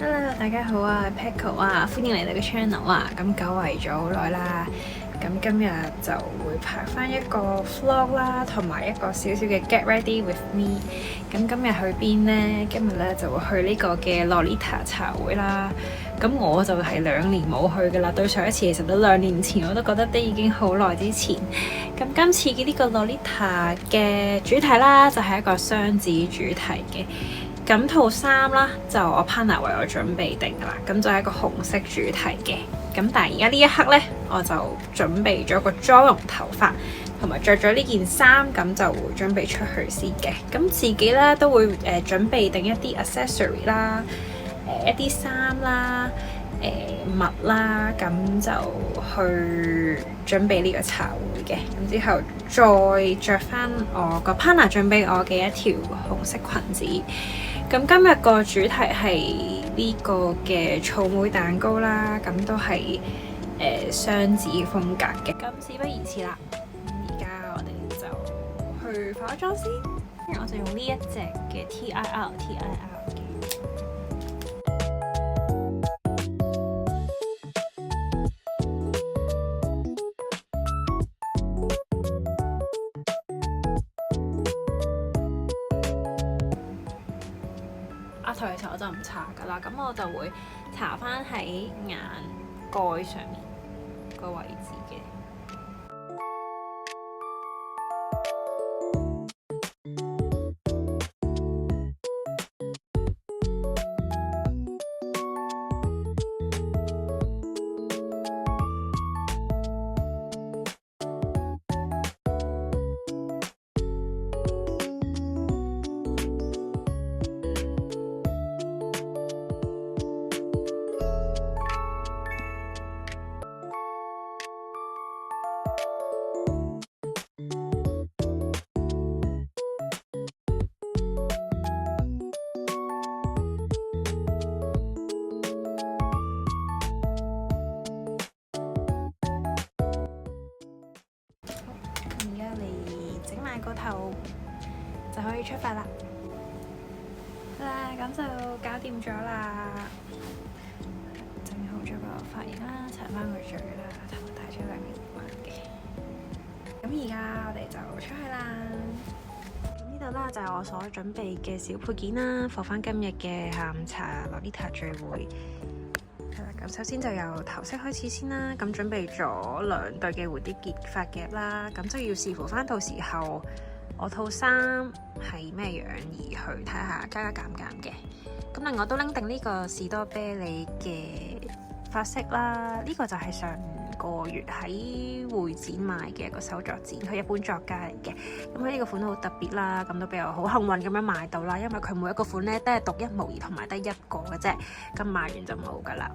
Hello，大家好啊，Paco 啊，歡迎嚟到個 channel 啊。咁久違咗好耐啦，咁今日就會拍翻一個 vlog 啦，同埋一個少少嘅 get ready with me。咁今日去邊呢？今日咧就會去呢個嘅 Lolita 茶會啦。咁我就係2年冇去噶啦，對上一次其實都2年前，我都覺得都已經好耐之前。咁今次嘅呢個 Lolita 嘅主題啦，就係一個雙子主題嘅。咁套衫啦，就我 partner 為我準備定噶啦，咁就係一個紅色主題嘅。咁但係而家呢一刻呢，我就準備咗個妝容頭髮，同埋着咗呢件衫，咁就會準備出去先嘅。咁自己咧都會準備定一啲 accessory 啦，一啲衫啦，襪啦，咁就去準備呢個茶會嘅。咁之後再着翻我個 partner 準備我嘅一條紅色裙子。咁今日個主題係呢個嘅草莓蛋糕啦，咁都係雙子風格嘅。咁事不宜遲啦，而家我哋就去化妝先。我就用呢一隻嘅 TIR 嘅。額頭其實我就唔搽㗎啦，咁我就會搽翻喺眼蓋上面個位置嘅。個頭就可以出發啦。好啦，咁就搞掂咗啦。整好咗個髮型啦，搽翻個嘴啦，同埋戴咗2個耳環嘅。咁而家我哋就出去啦。咁呢度啦就係我所準備嘅小配件啦，放翻今日嘅下午茶 Lolita 聚會。咁首先就由頭飾開始先啦，咁準備咗2對嘅蝴蝶結髮夾啦，咁就要視乎翻到時候我套衫係咩樣而去睇下加減嘅。咁另外都拎定呢個士多啤梨嘅髮飾啦，呢個就係上個月喺會展買嘅一個手作展，佢一般作家嚟嘅。咁佢呢個款好特別啦，咁都比較好幸運咁樣買到啦，因為佢每一個款咧都係獨一無二同埋得一個嘅啫，咁買完就冇噶啦。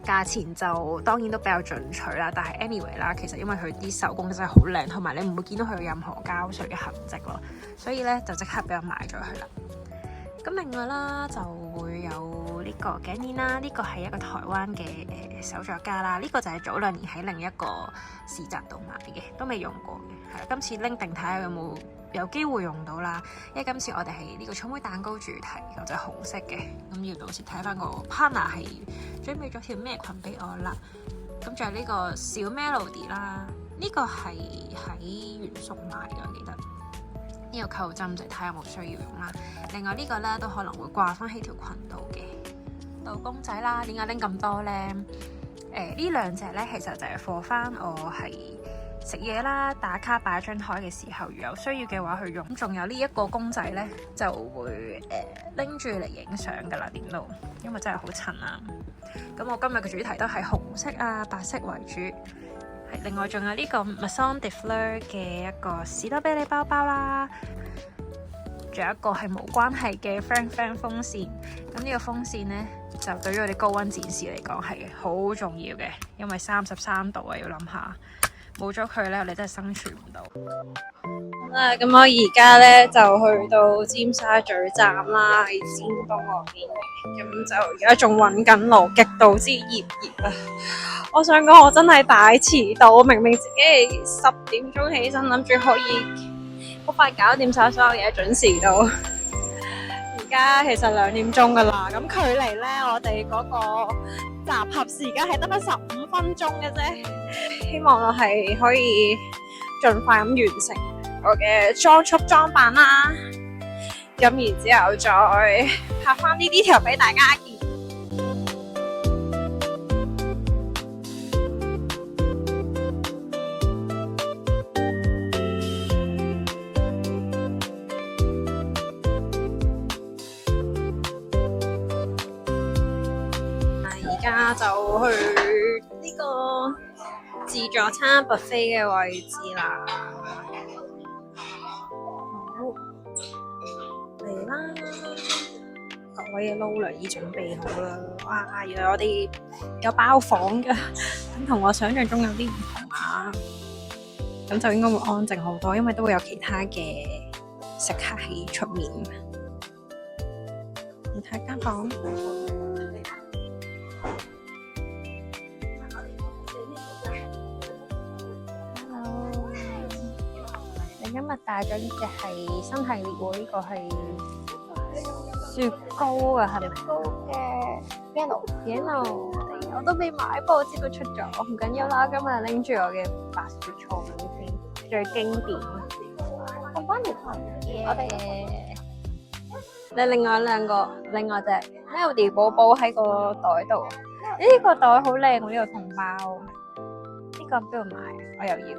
價錢就當然都比較進取啦，但係 anyway 啦，其實因為佢啲手工真係好靚，同埋你唔會見到佢有任何膠水嘅痕跡咯，所以咧就即刻俾我買咗佢啦。咁另外啦，就會有呢個頸鏈啦，呢個係一個台灣嘅手作家啦，呢個就係早2年喺另一個市集度買嘅，都未用過嘅。係啦，今次拎定睇下有機會用到啦，因為今次我哋係呢個草莓蛋糕主題，咁就紅色嘅，咁要到時睇翻個 partner 係準備咗條咩裙俾我啦。咁仲有呢個小 Melody 啦，呢個係喺原宿買嘅，我記得。呢個扣針就睇下有冇需要用啦。另外呢個咧都可能會掛翻喺條裙度嘅。到公仔啦，點解拎咁多呢？呢2隻咧其實就係放翻我係食嘢啦，打卡擺張台嘅時候，如有需要嘅話去用。咁仲有呢一個公仔呢，就會拎住嚟影相噶啦，點都，因為真係好襯啊。咁我今日嘅主題都係紅色啊、白色為主。係，另外仲有呢個 Maison de Fleur 嘅一個士多啤梨包包啦，仲有一個係冇關係嘅 Fan 風扇。咁呢個風扇呢，就對於我哋高溫展示嚟講係好重要嘅，因為33度啊，要諗下。冇咗佢咧，我哋真係生存唔到。咁我而家咧就去到尖沙咀站啦，喺尖東嗰邊嘅。咁就而家仲搵緊路，極度之熱啊！我想講，我真係大遲到，明明自己係10點鐘起身，諗住可以好快搞掂晒所有嘢，準時到。而家其實2點鐘噶啦，咁距離咧我哋嗰個集合時間係得返15分鐘嘅啫。希望我係可以盡快咁完成我嘅裝束裝扮啦，咁然之後再拍翻啲 detail 俾大家見。而家就去呢個自助餐 buffet 嘅位置啦。好，嚟啦！各位嘅撈娘已準備好啦。哇！原來我哋有包房㗎，咁同我想象中有啲唔同啊。咁就應該會安靜好多，因為都會有其他嘅食客喺出面。你睇間房。今日帶咗呢隻係新系列喎，呢個係雪糕啊，係咪？雪糕嘅 Piano，我都未買，不過我知道出咗，唔緊要啦。今日拎住我嘅白雪草莓先，最經典。我幫你拍嘢。我哋你另外隻 Melody 寶寶喺個袋度。呢個袋好靚喎，呢個銅包。呢個邊度買？我又要。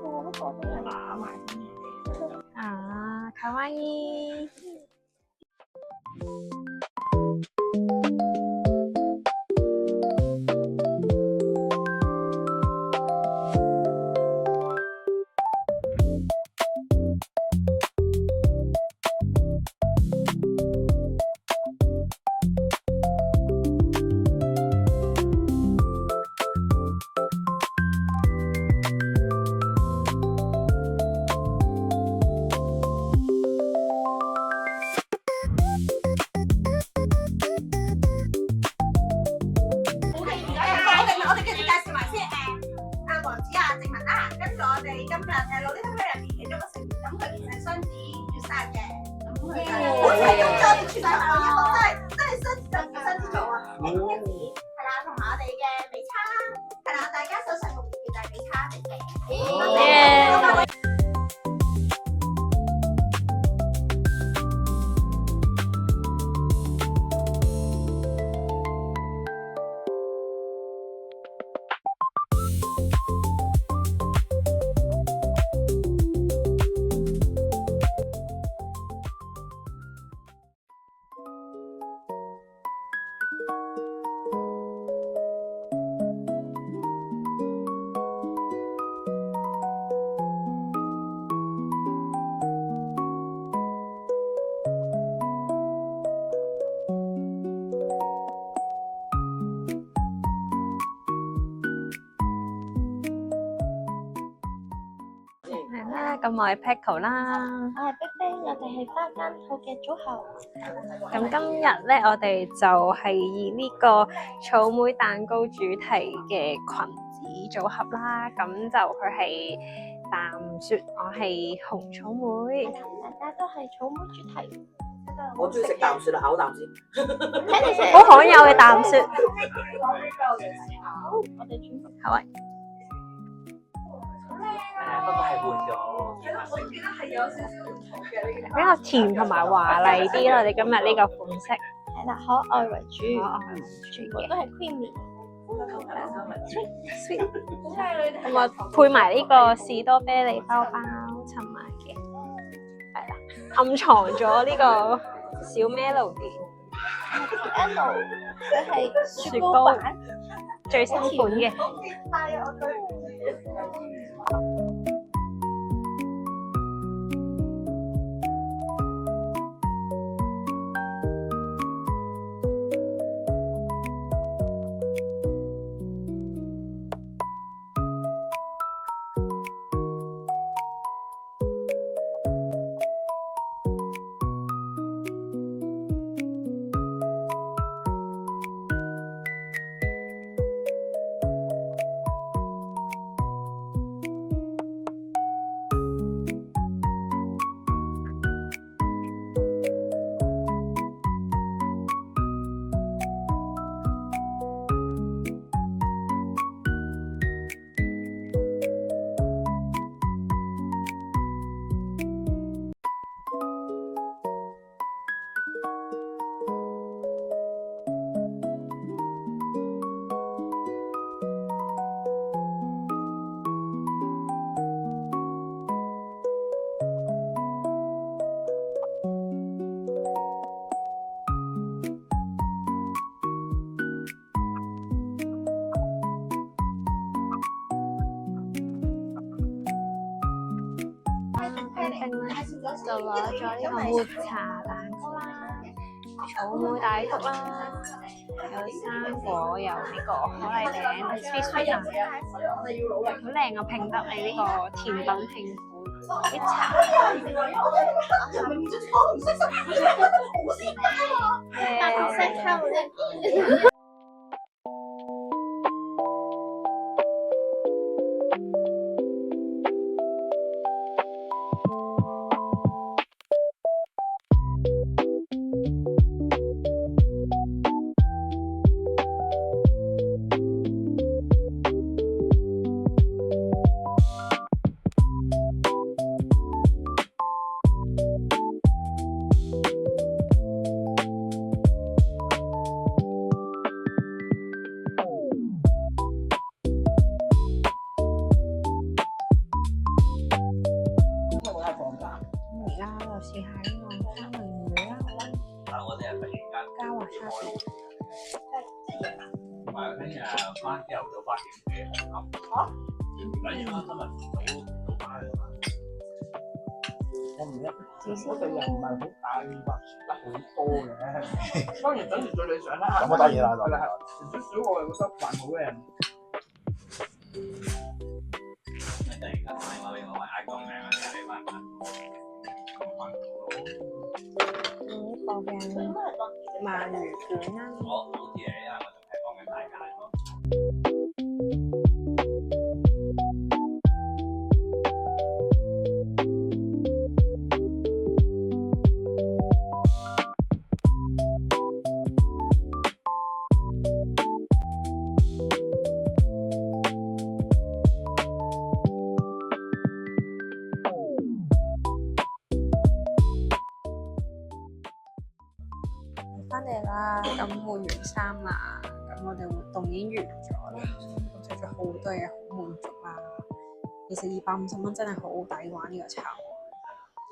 我嗰個都係買先。啊，卡哇伊！咁我係 Paco 啦，我係碧碧，我哋係花間套嘅組合。咁今日咧，我哋就係以呢個草莓蛋糕主題嘅裙子組合啦。咁就佢係淡雪，我係紅草莓。大家都係草莓主題。我中意食淡雪啦，咬啖先。睇你食好罕有嘅淡雪。好，我哋轉個好啊。不過係換咗。我記得係有少少唔同嘅呢比較甜同埋華麗啲咯，你今日呢個款式。係啦，可愛為主，全部嘅都係 creamy。sweet，同埋配埋呢個士多啤梨包包襯埋嘅，係啦，暗藏咗呢個小 melody。Piano 佢係雪糕版，最新款嘅。就攞咗呢個抹茶蛋糕啦、草莓大福啦，有生果，有呢個可麗餅、sweet sweet 啊，好靚啊！拼得你呢個甜品拼盤啲茶，而家就試下呢個三文魚啦，但我哋係突然間加華沙比。同埋聽日翻朝頭早8點幾紅磡。例如今日早翻啊嘛。我唔一，我對人唔係好大話得好多嘅。當然等住最理想啦。咁啊當然啦，係啦，少少我又覺得還好嘅。突然間打電話俾我話嗌個名啊，請你翻返。呢個嘅鰻魚卷啦，我好似係因為我仲係講緊大街咯。翻嚟啦，咁換完衫啦，咁我哋活動已經完咗啦，咁食咗好多嘢，好滿足啦。其實250蚊真係好抵玩呢個茶會。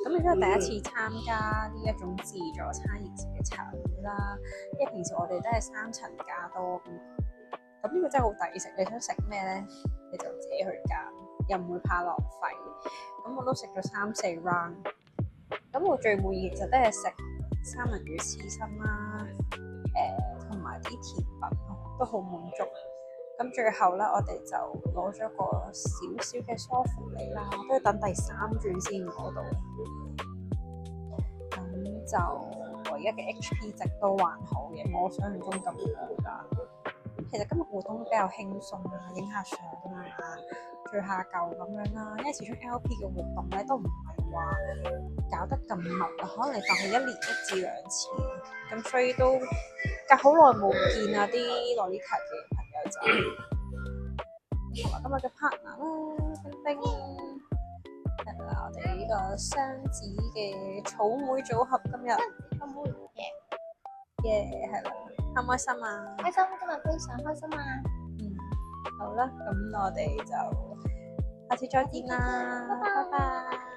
咁亦都係第一次參加呢一種自助餐形式嘅茶會啦，因為平時我哋都係3層加多㗎嘛。咁呢個真係好抵食，你想食咩咧，你就自己去揀，又唔會怕浪費。咁我都食咗3-4 round，咁我最滿意其實都係食三文魚刺身啦，同埋啲甜品咯，都好滿足。咁最後咧，我哋就攞咗個少少嘅梳芙梨啦，都要等第3轉先攞到。咁就我而家嘅 HP 值都還好嘅，冇我想象中咁高㗎。其實今日活動都比較輕鬆啦，影下相啊，聚下舊咁樣啦。因為始終 LP 嘅活動咧都唔係話搞得咁密啊，可能你當係1年1至2次，咁所以都隔好耐冇見啊啲洛麗塔嘅朋友仔，同埋今日嘅 partner 啦，冰冰，係啦，我哋呢個雙子嘅草莓組合今日草莓耶係啦，開唔開心啊？開心，今日非常開心啊！好啦，咁我哋就下次再見啦，拜拜。